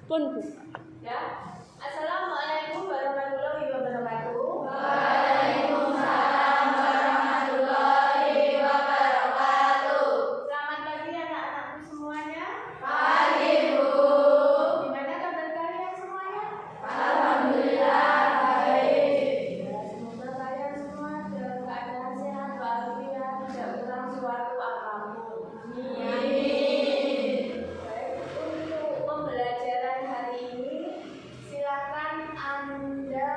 Pun. Ya. Assalamualaikum warahmatullahi wabarakatuh. Waalaikumsalam warahmatullahi wabarakatuh. Selamat pagi anak-anakku semuanya. Pagi, Bu. Gimana kabar kalian semuanya? Alhamdulillah baik. Ya, semoga kalian semua dalam keadaan sehat walafiat, tidak kurang suatu apapun. Amin. Baik, untuk pembelajaran hari ini, silakan Anda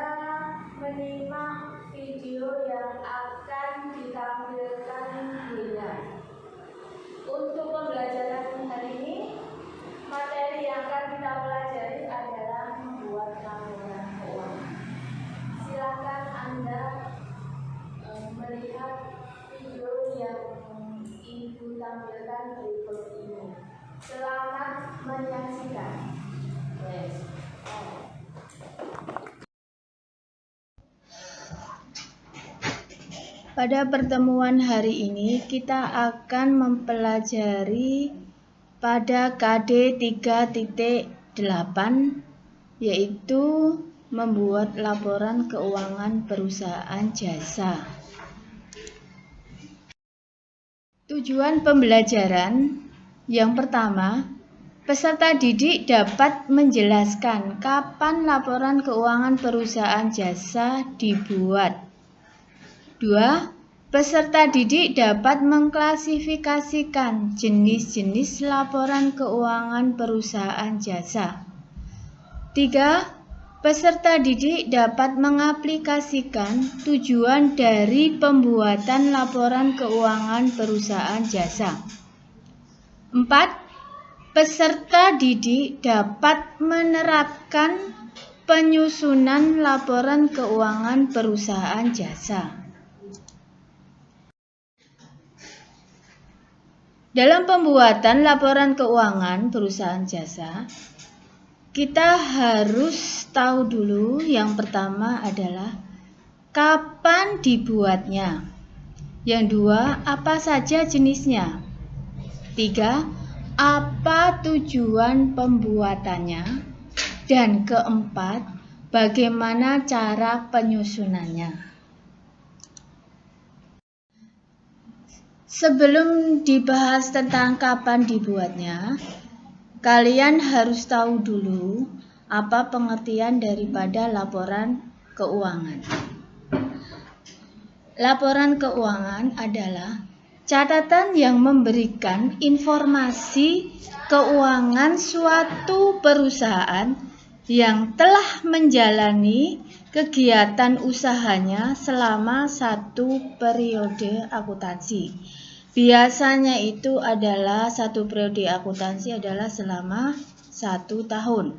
menyimak video yang akan ditampilkan Bunda. Untuk pembelajaran hari ini, materi yang akan kita pelajari adalah membuat laporan keuangan. Silakan Anda melihat video yang Ibu tampilkan berikut ini. Selamat menyaksikan. Pada pertemuan hari ini kita akan mempelajari pada KD 3.8 yaitu membuat laporan keuangan perusahaan jasa. Tujuan pembelajaran yang pertama, peserta didik dapat menjelaskan kapan laporan keuangan perusahaan jasa dibuat. 2. Peserta didik dapat mengklasifikasikan jenis-jenis laporan keuangan perusahaan jasa. 3. Peserta didik dapat mengaplikasikan tujuan dari pembuatan laporan keuangan perusahaan jasa. 4. Peserta didik dapat menerapkan penyusunan laporan keuangan perusahaan jasa. Dalam pembuatan laporan keuangan perusahaan jasa, kita harus tahu dulu yang pertama adalah kapan dibuatnya. Yang dua, apa saja jenisnya. 3. Apa tujuan pembuatannya. Dan keempat, bagaimana cara penyusunannya. Sebelum dibahas tentang kapan dibuatnya, kalian harus tahu dulu apa pengertian daripada laporan keuangan. Laporan keuangan adalah catatan yang memberikan informasi keuangan suatu perusahaan yang telah menjalani kegiatan usahanya selama satu periode akuntansi. Biasanya itu adalah satu periode akuntansi adalah selama 1 tahun.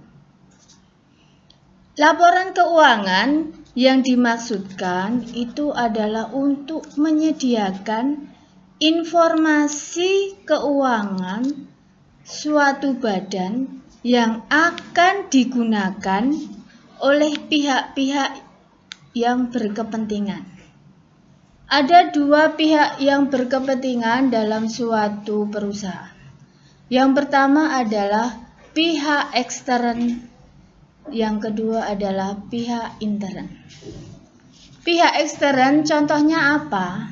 Laporan keuangan yang dimaksudkan itu adalah untuk menyediakan informasi keuangan suatu badan yang akan digunakan oleh pihak-pihak yang berkepentingan. Ada dua pihak yang berkepentingan dalam suatu perusahaan. Yang pertama adalah pihak ekstern, yang kedua adalah pihak intern. Pihak ekstern contohnya apa?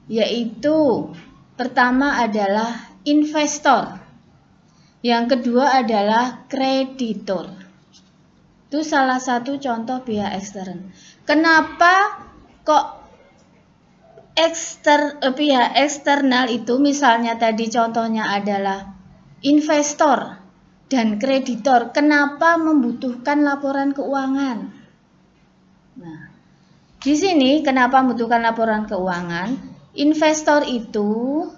Yaitu pertama adalah investor, yang kedua adalah kreditor. Itu salah satu contoh pihak ekstern. Kenapa kok pihak eksternal itu misalnya tadi contohnya adalah investor dan kreditor, kenapa membutuhkan laporan keuangan? Nah, di sini kenapa membutuhkan laporan keuangan? Investor itu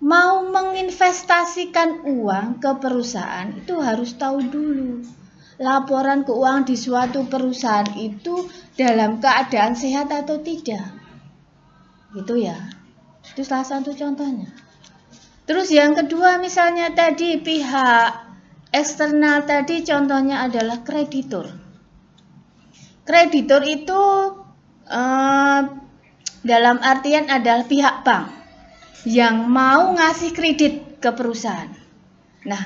mau menginvestasikan uang ke perusahaan itu harus tahu dulu laporan keuangan di suatu perusahaan itu dalam keadaan sehat atau tidak. Gitu ya. Itu salah satu contohnya. Terus yang kedua misalnya tadi pihak eksternal tadi contohnya adalah kreditor. Kreditor itu dalam artian adalah pihak bank. yang mau ngasih kredit ke perusahaan. Nah,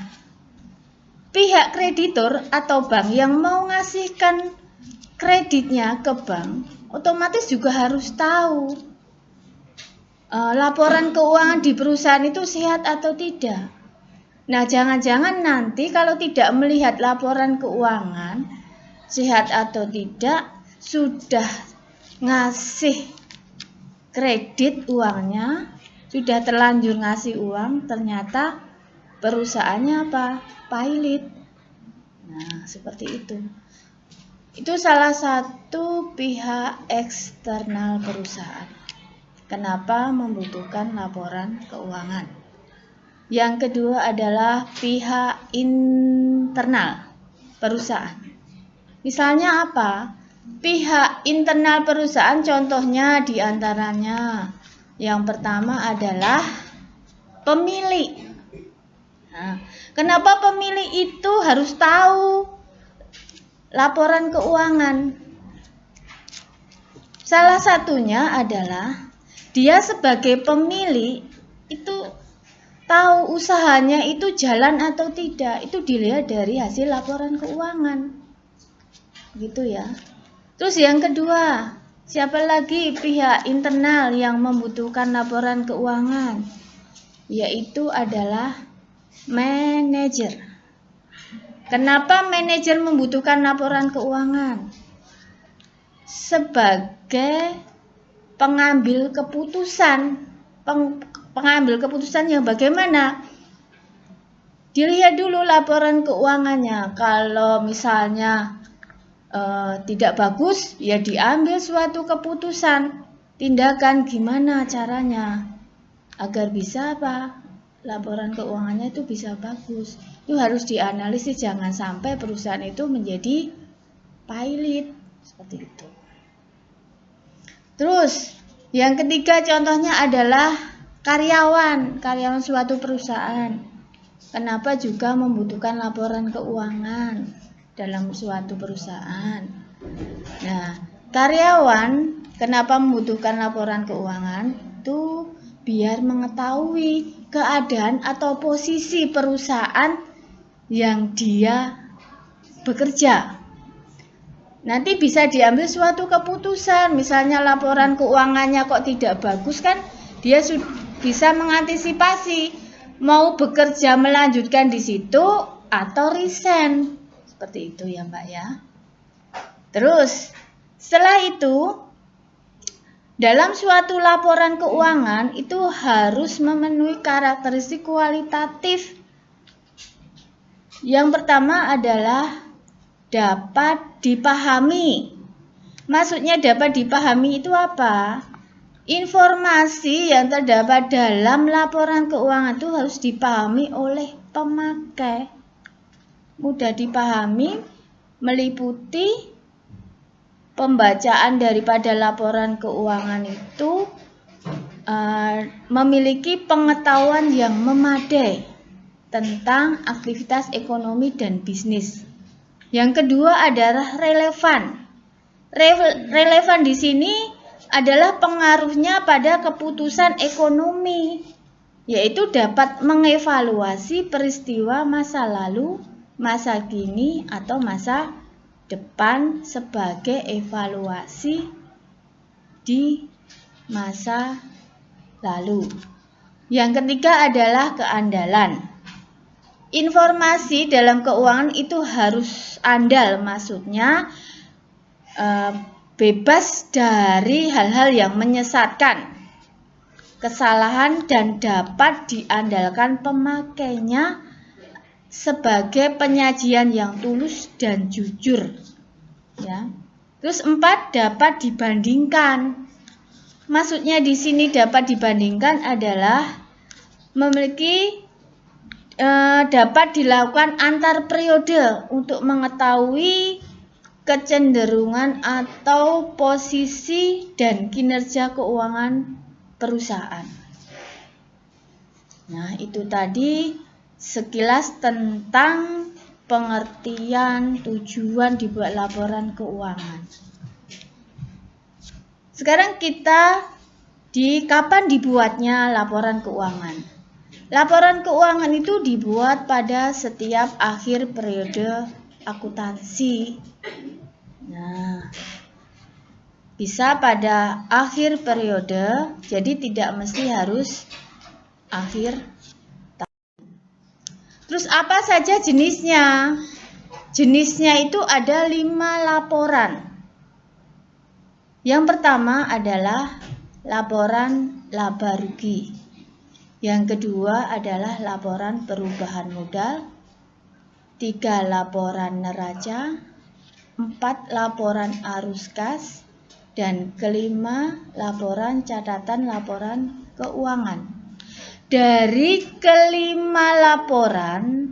pihak kreditur atau bank yang mau ngasihkan kreditnya ke bank otomatis juga harus tahu laporan keuangan di perusahaan itu sehat atau tidak. Nah, jangan-jangan nanti kalau tidak melihat laporan keuangan sehat atau tidak, sudah ngasih kredit uangnya, sudah terlanjur ngasih uang, ternyata perusahaannya apa? Pailit. Nah, seperti itu. Itu salah satu pihak eksternal perusahaan. Kenapa membutuhkan laporan keuangan? Yang kedua adalah pihak internal perusahaan. Misalnya apa? Pihak internal perusahaan contohnya diantaranya yang pertama adalah pemilik. Nah, kenapa pemilik itu harus tahu laporan keuangan? Salah satunya adalah dia sebagai pemilik itu tahu usahanya itu jalan atau tidak. Itu dilihat dari hasil laporan keuangan. Gitu ya. Terus yang kedua, siapa lagi pihak internal yang membutuhkan laporan keuangan? Yaitu adalah manajer. Kenapa manajer membutuhkan laporan keuangan? Sebagai pengambil keputusan. Pengambil keputusan yang bagaimana? Dilihat dulu laporan keuangannya. Kalau misalnya tidak bagus, ya diambil suatu keputusan, tindakan gimana caranya agar bisa apa? Laporan keuangannya itu bisa bagus. Itu harus dianalisis, jangan sampai perusahaan itu menjadi pailit seperti itu. Terus yang ketiga contohnya adalah karyawan suatu perusahaan. Kenapa juga membutuhkan laporan keuangan dalam suatu perusahaan? Nah, karyawan kenapa membutuhkan laporan keuangan? Itu biar mengetahui keadaan atau posisi perusahaan yang dia bekerja. Nanti bisa diambil suatu keputusan, misalnya laporan keuangannya kok tidak bagus kan, dia bisa mengantisipasi mau bekerja melanjutkan di situ atau resign. Seperti itu ya Mbak ya. Terus setelah itu dalam suatu laporan keuangan itu harus memenuhi karakteristik kualitatif. Yang pertama adalah dapat dipahami. Maksudnya dapat dipahami itu apa? Informasi yang terdapat dalam laporan keuangan itu harus dipahami oleh pemakai. Mudah dipahami, meliputi pembacaan daripada laporan keuangan itu memiliki pengetahuan yang memadai tentang aktivitas ekonomi dan bisnis. Yang kedua adalah relevan. Relevan di sini adalah pengaruhnya pada keputusan ekonomi, yaitu dapat mengevaluasi peristiwa masa lalu, masa kini, atau masa depan sebagai evaluasi di masa lalu. Yang ketiga adalah keandalan. Informasi dalam keuangan itu harus andal, maksudnya bebas dari hal-hal yang menyesatkan, kesalahan, dan dapat diandalkan pemakainya sebagai penyajian yang tulus dan jujur. Ya. Terus 4, dapat dibandingkan. Maksudnya di sini dapat dibandingkan adalah memiliki dapat dilakukan antar periode untuk mengetahui kecenderungan atau posisi dan kinerja keuangan perusahaan. Nah, itu tadi sekilas tentang pengertian tujuan dibuat laporan keuangan. Sekarang kita Kapan dibuatnya laporan keuangan? Laporan keuangan itu dibuat pada setiap akhir periode akuntansi. Nah, bisa pada akhir periode, jadi tidak mesti harus akhir tahun. Terus apa saja jenisnya? Jenisnya itu ada 5 laporan. Yang pertama adalah laporan laba rugi. Yang kedua adalah laporan perubahan modal. 3 laporan neraca. 4 laporan arus kas. Dan kelima laporan catatan laporan keuangan. Dari kelima laporan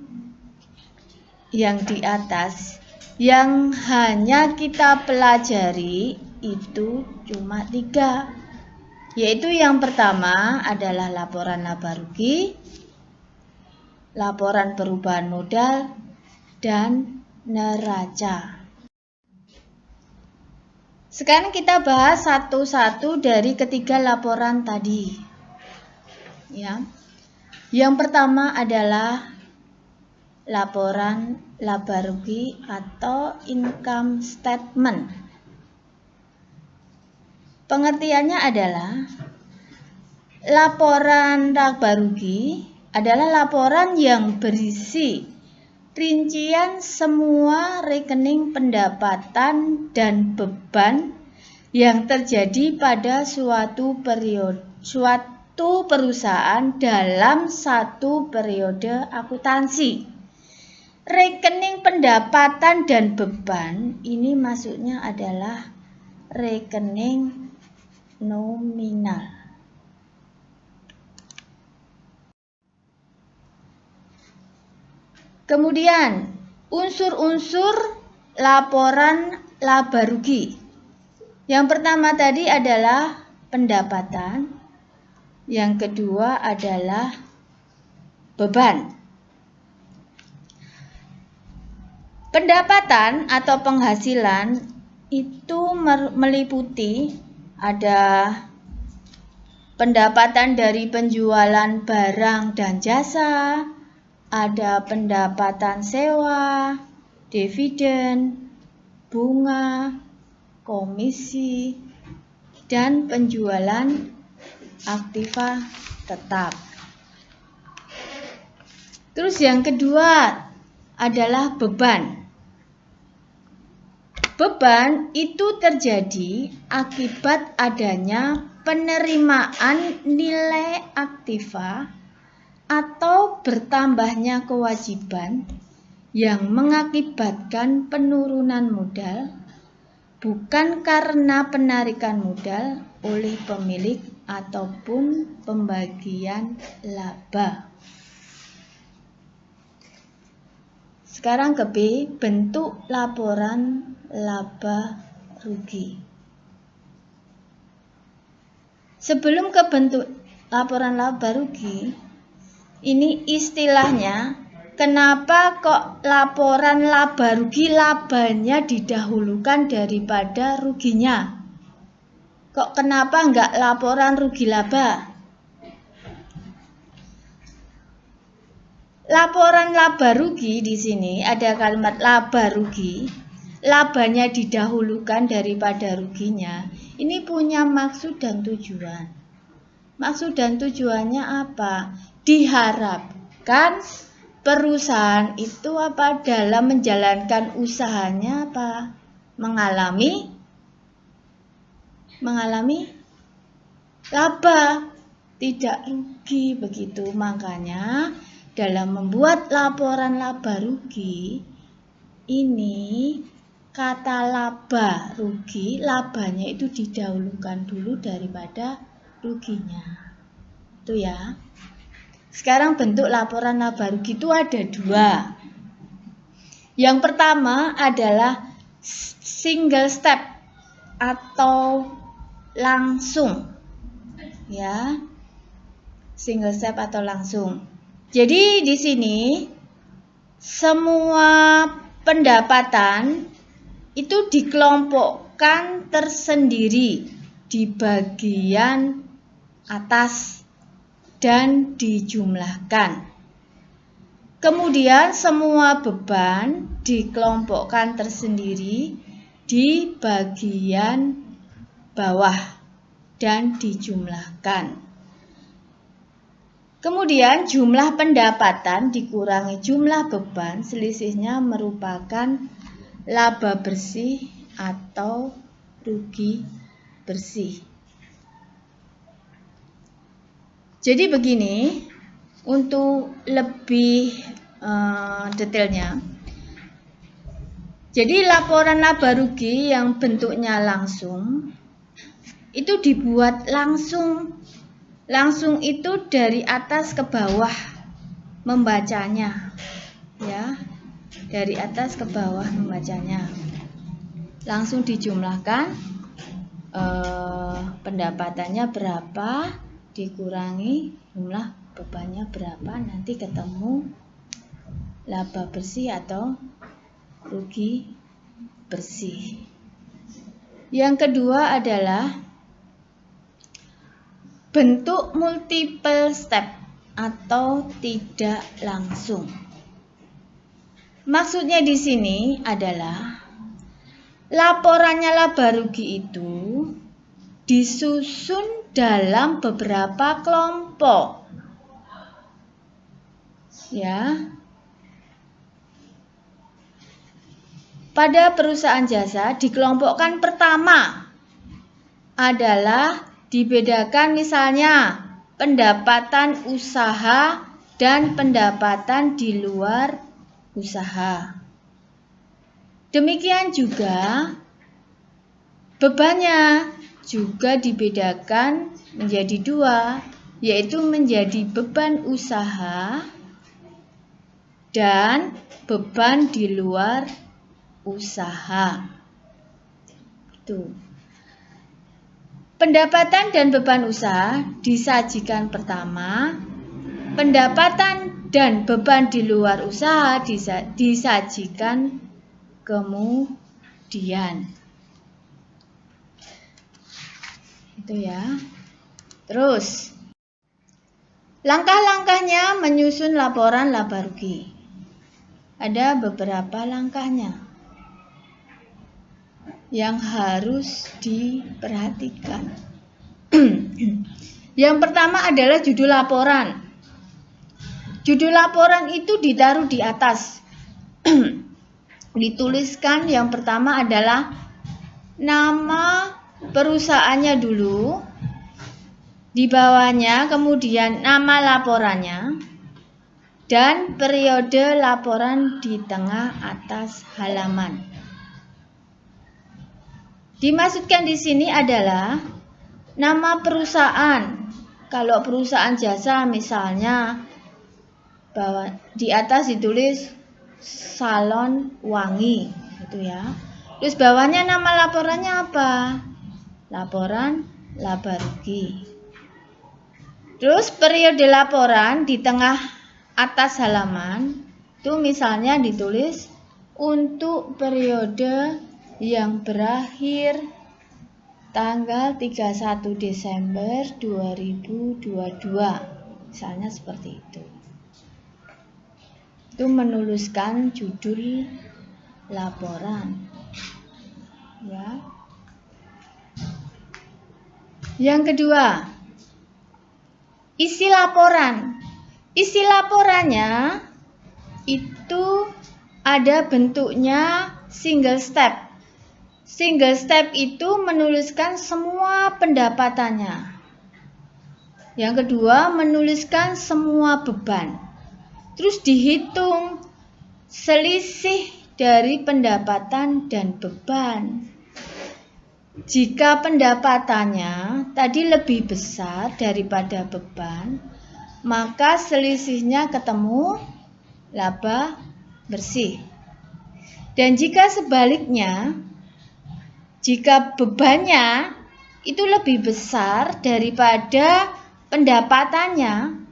yang di atas, yang hanya kita pelajari itu cuma 3, yaitu yang pertama adalah laporan laba rugi, laporan perubahan modal, dan neraca. Sekarang kita bahas satu-satu dari ketiga laporan tadi. Ya. Yang pertama adalah laporan laba rugi atau income statement. Pengertiannya adalah laporan laba rugi adalah laporan yang berisi rincian semua rekening pendapatan dan beban yang terjadi pada suatu perusahaan dalam satu periode akuntansi. Rekening pendapatan dan beban ini maksudnya adalah rekening nominal. Kemudian, unsur-unsur laporan laba rugi. Yang pertama tadi adalah pendapatan. Yang kedua adalah beban. Pendapatan atau penghasilan itu meliputi ada pendapatan dari penjualan barang dan jasa, ada pendapatan sewa, dividen, bunga, komisi, dan penjualan aktiva tetap. Terus yang kedua adalah beban. Beban itu terjadi akibat adanya penerimaan nilai aktiva atau bertambahnya kewajiban yang mengakibatkan penurunan modal bukan karena penarikan modal oleh pemilik ataupun pembagian laba. Sekarang ke B, bentuk laporan laba rugi. Sebelum ke bentuk laporan laba rugi, ini istilahnya, kenapa kok laporan laba rugi labanya didahulukan daripada ruginya? Kok kenapa enggak laporan rugi laba? Laporan laba rugi di sini ada kalimat laba rugi, labanya didahulukan daripada ruginya. Ini punya maksud dan tujuan. Maksud dan tujuannya apa? Diharapkan perusahaan itu dalam menjalankan usahanya mengalami laba, tidak rugi begitu. Makanya dalam membuat laporan laba rugi ini kata laba rugi, labanya itu didahulukan dulu daripada ruginya. Itu ya. Sekarang bentuk laporan laba rugi itu ada 2. Yang pertama adalah single step atau langsung. Ya. Single step atau langsung. Jadi di sini semua pendapatan itu dikelompokkan tersendiri di bagian atas dan dijumlahkan. Kemudian semua beban dikelompokkan tersendiri di bagian bawah dan dijumlahkan. Kemudian jumlah pendapatan dikurangi jumlah beban, selisihnya merupakan laba bersih atau rugi bersih. Jadi begini, untuk lebih detailnya. Jadi laporan laba rugi yang bentuknya langsung itu dibuat langsung itu dari atas ke bawah membacanya, ya, dari atas ke bawah membacanya. Langsung dijumlahkan pendapatannya berapa dikurangi jumlah bebannya berapa, nanti ketemu laba bersih atau rugi bersih. Yang kedua adalah bentuk multiple step atau tidak langsung. Maksudnya di sini adalah laporannya laba rugi itu disusun dalam beberapa kelompok. Ya. Pada perusahaan jasa dikelompokkan pertama adalah dibedakan misalnya pendapatan usaha dan pendapatan di luar usaha. Demikian juga bebannya juga dibedakan menjadi dua, yaitu menjadi beban usaha dan beban di luar usaha. Itu. Pendapatan dan beban usaha disajikan pertama, pendapatan dan beban di luar usaha disajikan kemudian. Itu ya. Terus, langkah-langkahnya menyusun laporan laba rugi. Ada beberapa langkahnya yang harus diperhatikan. Yang pertama adalah judul laporan. Judul laporan itu ditaruh di atas. Dituliskan yang pertama adalah nama perusahaannya dulu, di bawahnya kemudian nama laporannya, dan periode laporan di tengah atas halaman. Dimaksudkan di sini adalah nama perusahaan. Kalau perusahaan jasa misalnya bahwa di atas ditulis Salon Wangi, gitu ya. Terus bawahnya nama laporannya apa? Laporan laba rugi. Terus periode laporan di tengah atas halaman itu misalnya ditulis untuk periode yang berakhir tanggal 31 Desember 2022. Misalnya seperti itu. Itu menuliskan judul laporan. Ya. Yang kedua, isi laporan. Isi laporannya itu ada bentuknya single step. Single step itu menuliskan semua pendapatannya. Yang kedua, menuliskan semua beban. Terus dihitung selisih dari pendapatan dan beban. Jika pendapatannya tadi lebih besar daripada beban, maka selisihnya ketemu laba bersih. Dan jika sebaliknya, jika bebannya itu lebih besar daripada pendapatannya,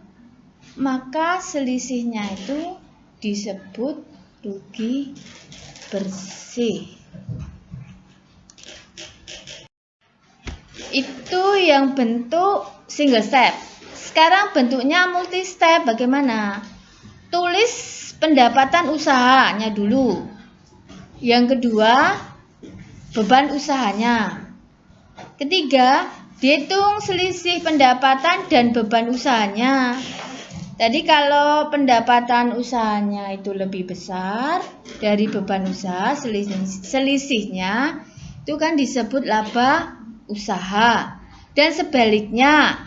maka selisihnya itu disebut rugi bersih. itu yang bentuk single step. Sekarang bentuknya multi step. Bagaimana? Tulis pendapatan usahanya dulu. Yang kedua, beban usahanya. Ketiga, dihitung selisih pendapatan dan beban usahanya. Tadi kalau pendapatan usahanya itu lebih besar dari beban usaha, selisihnya itu kan disebut laba usaha. Dan sebaliknya,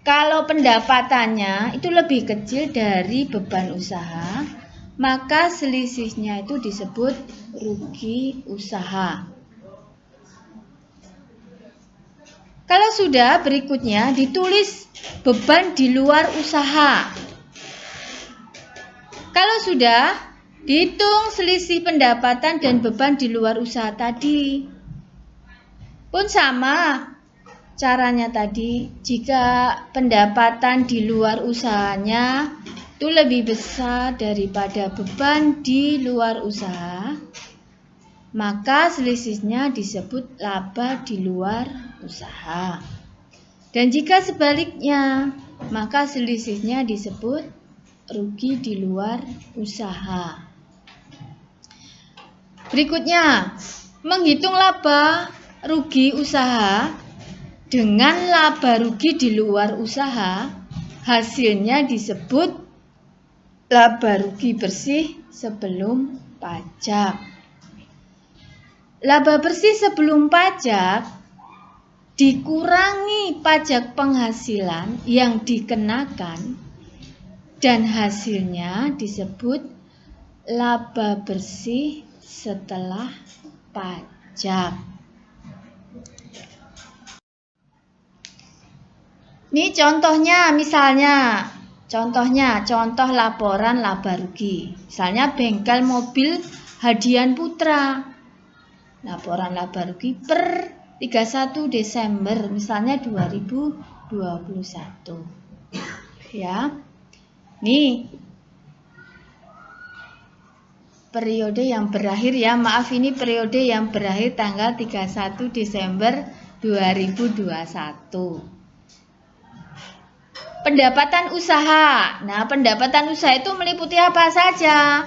kalau pendapatannya itu lebih kecil dari beban usaha, maka selisihnya itu disebut rugi usaha. Kalau sudah, berikutnya ditulis beban di luar usaha. Kalau sudah, dihitung selisih pendapatan dan beban di luar usaha tadi. Pun sama caranya tadi. Jika pendapatan di luar usahanya itu lebih besar daripada beban di luar usaha, maka selisihnya disebut laba di luar usaha. Dan jika sebaliknya, maka selisihnya disebut rugi di luar usaha. Berikutnya, menghitung laba rugi usaha dengan laba rugi di luar usaha, hasilnya disebut laba rugi bersih sebelum pajak. Laba bersih sebelum pajak dikurangi pajak penghasilan yang dikenakan dan hasilnya disebut laba bersih setelah pajak. Ini contohnya, contoh laporan laba rugi. Misalnya bengkel mobil Hadian Putra. Laporan laba rugi per 31 Desember misalnya 2021. Ya. Nih. Periode yang berakhir ya. Maaf, ini periode yang berakhir tanggal 31 Desember 2021. Pendapatan usaha. Nah, pendapatan usaha itu meliputi apa saja?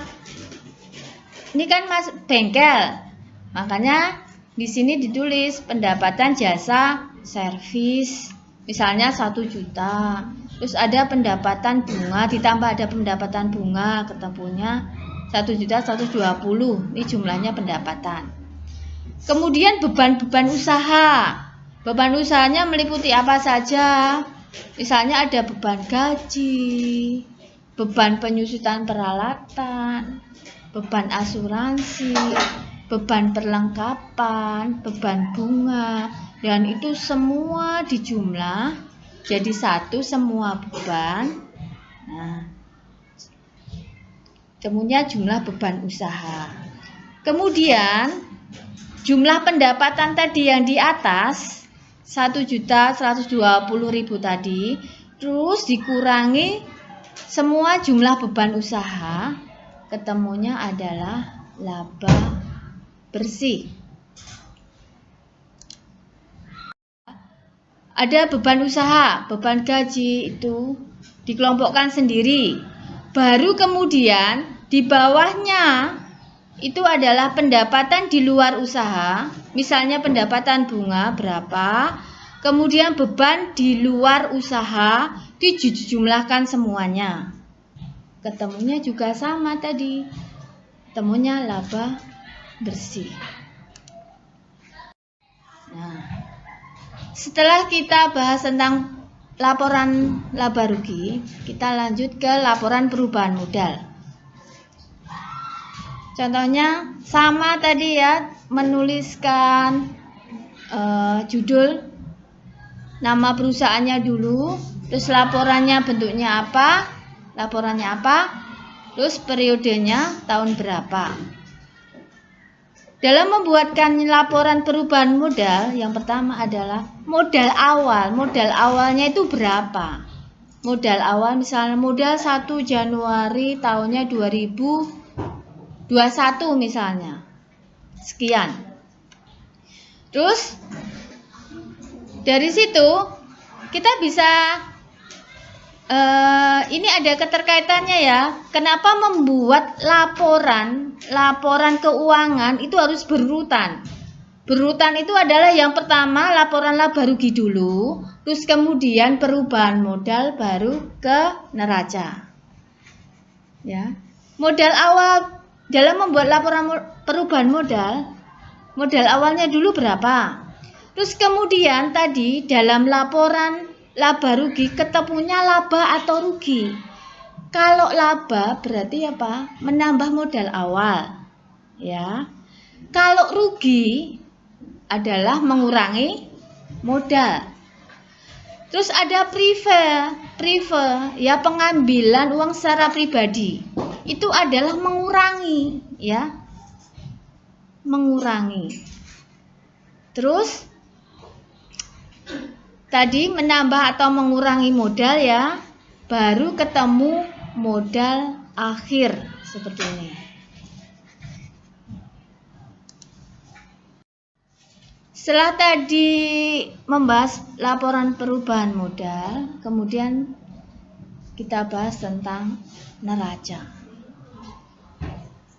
Ini kan bengkel. Makanya di sini ditulis pendapatan jasa servis, misalnya 1 juta. Terus ada pendapatan bunga, ditambah ada pendapatan bunga, ketemunya 1.120.000. Ini jumlahnya pendapatan. Kemudian beban-beban usaha. Beban usahanya meliputi apa saja? Misalnya ada beban gaji, beban penyusutan peralatan, beban asuransi, beban perlengkapan, beban bunga, dan itu semua dijumlah jadi satu semua beban. Nah, temunya jumlah beban usaha. Kemudian jumlah pendapatan tadi yang di atas 1.120.000 tadi, terus dikurangi semua jumlah beban usaha, ketemunya adalah laba bersih. Ada beban usaha, beban gaji itu dikelompokkan sendiri. Baru kemudian di bawahnya itu adalah pendapatan di luar usaha. Misalnya pendapatan bunga berapa, kemudian beban di luar usaha dijumlahkan semuanya. Ketemunya juga sama tadi. Temunya laba bersih. Nah, setelah kita bahas tentang laporan laba rugi, kita lanjut ke laporan perubahan modal. Contohnya sama tadi ya, menuliskan judul, nama perusahaannya dulu, terus laporannya bentuknya apa, terus periodenya tahun berapa. Dalam membuatkan laporan perubahan modal, yang pertama adalah modal awal. Modal awalnya itu berapa? Modal awal misalnya modal 1 Januari tahunnya 2021 misalnya. Sekian. Terus Dari situ kita bisa ini ada keterkaitannya ya. Kenapa membuat laporan keuangan itu harus berurutan? Berurutan itu adalah yang pertama laporan laba rugi dulu, terus kemudian perubahan modal, baru ke neraca. Ya. Modal awal dalam membuat laporan perubahan modal awalnya dulu berapa? Terus kemudian tadi dalam laporan laba rugi ketemunya laba atau rugi. Kalau laba berarti apa? Menambah modal awal. Ya. Kalau rugi adalah mengurangi modal. Terus ada prive ya, pengambilan uang secara pribadi. Itu adalah mengurangi ya. Mengurangi. Terus tadi menambah atau mengurangi modal ya, baru ketemu modal akhir seperti ini. Setelah tadi membahas laporan perubahan modal, kemudian kita bahas tentang neraca.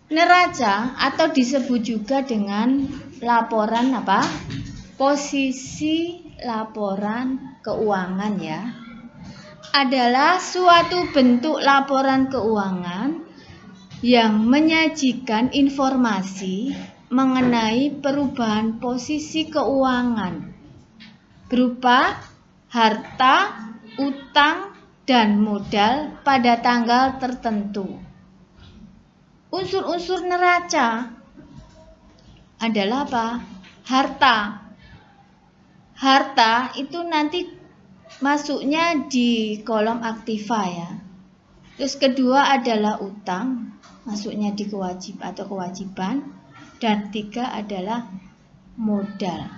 Neraca atau disebut juga dengan laporan apa? Posisi laporan keuangan ya, adalah suatu bentuk laporan keuangan yang menyajikan informasi mengenai perubahan posisi keuangan berupa harta, utang, dan modal pada tanggal tertentu. Unsur-unsur neraca adalah apa? Harta itu nanti masuknya di kolom aktiva ya. Terus kedua adalah utang, masuknya di kewajiban. Dan tiga adalah modal.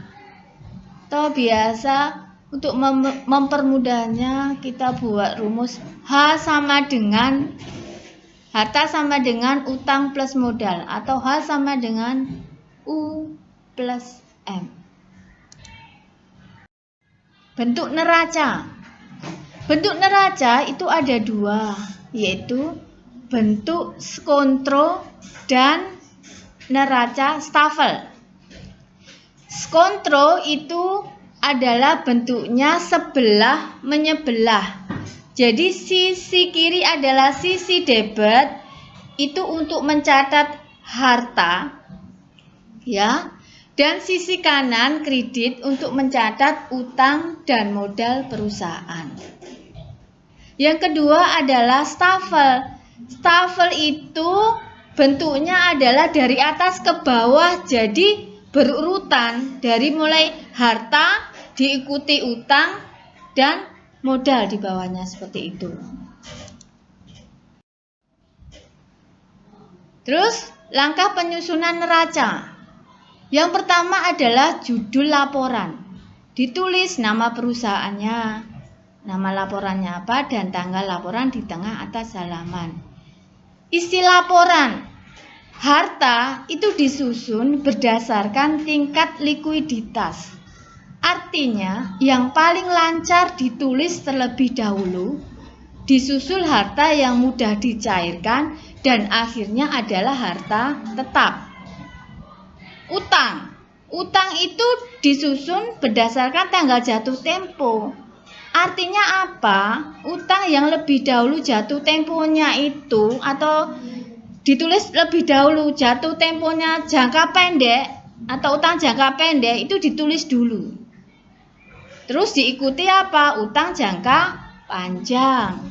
Atau biasa untuk mempermudahnya kita buat rumus harta sama dengan utang plus modal, atau H sama dengan U plus M. Bentuk neraca. Bentuk neraca itu ada dua, yaitu bentuk skontro dan neraca stafel. Skontro itu adalah bentuknya sebelah menyebelah. Jadi sisi kiri adalah sisi debit, itu untuk mencatat harta, ya. Dan sisi kanan kredit untuk mencatat utang dan modal perusahaan. Yang kedua adalah stafel. Stafel itu bentuknya adalah dari atas ke bawah, jadi berurutan dari mulai harta diikuti utang dan modal di bawahnya seperti itu. Terus langkah penyusunan neraca. Yang pertama adalah judul laporan. Ditulis nama perusahaannya, nama laporannya apa, dan tanggal laporan di tengah atas halaman. Isi laporan. Harta itu disusun berdasarkan tingkat likuiditas. Artinya, yang paling lancar ditulis terlebih dahulu, disusul harta yang mudah dicairkan, dan akhirnya adalah harta tetap. Utang itu disusun berdasarkan tanggal jatuh tempo. Artinya apa? Utang yang lebih dahulu jatuh temponya itu, atau ditulis lebih dahulu jatuh temponya jangka pendek atau utang jangka pendek, itu ditulis dulu. Terus diikuti apa? Utang jangka panjang.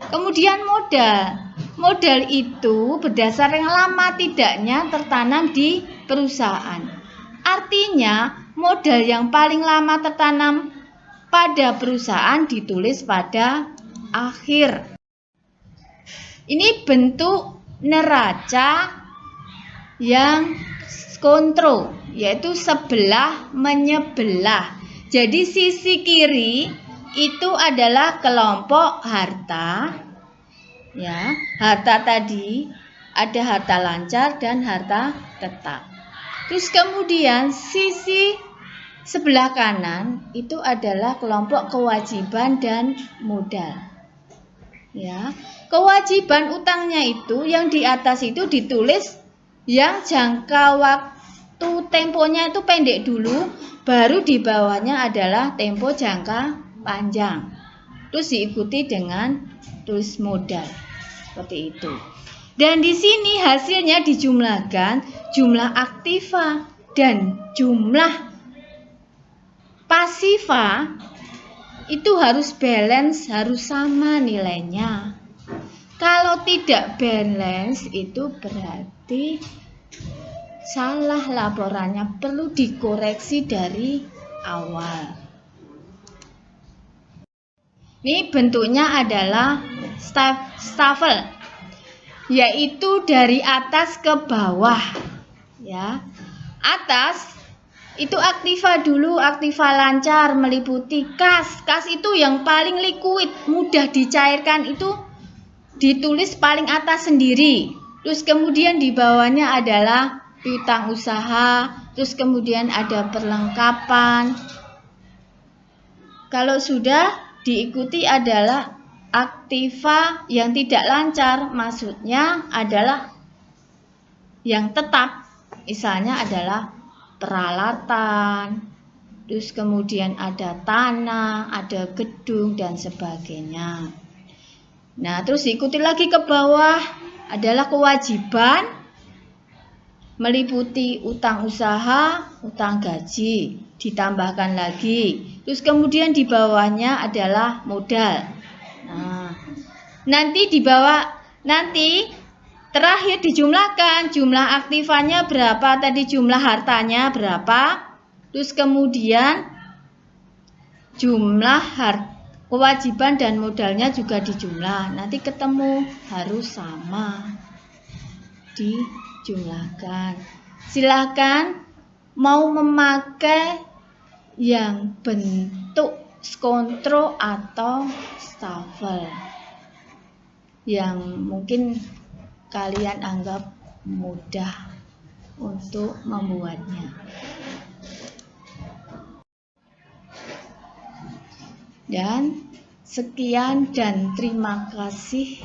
Kemudian modal. Modal itu berdasarkan lama tidaknya tertanam di perusahaan. Artinya modal yang paling lama tertanam pada perusahaan ditulis pada akhir. Ini bentuk neraca yang skontro, yaitu sebelah menyebelah. Jadi sisi kiri itu adalah kelompok harta. Ya, harta tadi ada harta lancar dan harta tetap. Terus kemudian sisi Sebelah kanan itu adalah kelompok kewajiban dan modal. Ya, kewajiban utangnya itu yang di atas itu ditulis yang jangka waktu temponya itu pendek dulu, baru di bawahnya adalah tempo jangka panjang. Terus diikuti dengan tulis modal. Seperti itu. Dan di sini hasilnya dijumlahkan jumlah aktiva dan jumlah pasiva itu harus balance, harus sama nilainya. Kalau tidak balance itu berarti salah laporannya, perlu dikoreksi dari awal. Ini bentuknya adalah stafel, yaitu dari atas ke bawah. Ya, atas itu aktiva dulu, aktiva lancar meliputi kas. Kas itu yang paling liquid, mudah dicairkan, itu ditulis paling atas sendiri. Terus kemudian di bawahnya adalah piutang usaha, terus kemudian ada perlengkapan. Kalau sudah diikuti adalah aktiva yang tidak lancar, maksudnya adalah yang tetap, misalnya adalah peralatan, terus kemudian ada tanah, ada gedung dan sebagainya. Nah, terus diikuti lagi ke bawah adalah kewajiban meliputi utang usaha, utang gaji, ditambahkan lagi. Terus kemudian di bawahnya adalah modal. Nah, nanti di bawah terakhir dijumlahkan jumlah aktivanya berapa, tadi jumlah hartanya berapa, terus kemudian jumlah kewajiban dan modalnya juga dijumlah. Nanti ketemu harus sama, dijumlahkan. Silakan mau memakai yang bentuk skontro atau stafel yang mungkin kalian anggap mudah untuk membuatnya. Dan sekian dan terima kasih.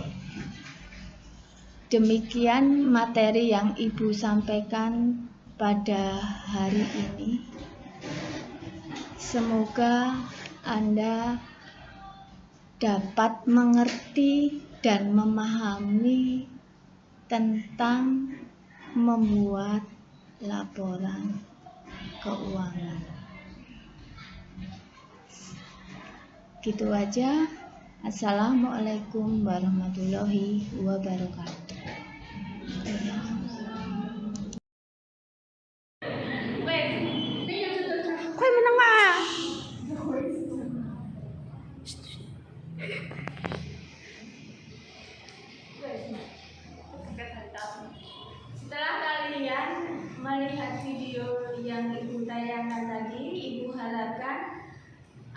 Demikian materi yang Ibu sampaikan pada hari ini. Semoga Anda dapat mengerti dan memahami tentang membuat laporan keuangan. Gitu aja. Assalamualaikum warahmatullahi wabarakatuh. Setelah kalian melihat video yang Ibu tayangkan tadi, Ibu harapkan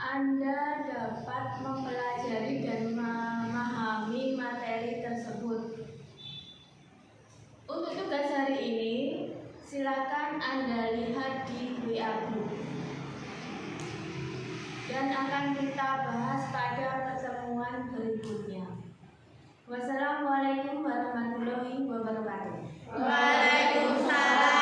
Anda dapat mempelajari dan memahami materi tersebut. Untuk tugas hari ini, silakan Anda lihat di WA Group dan akan kita bahas pada pertemuan berikutnya. Wassalamualaikum warahmatullahi wabarakatuh. Waalaikumsalam.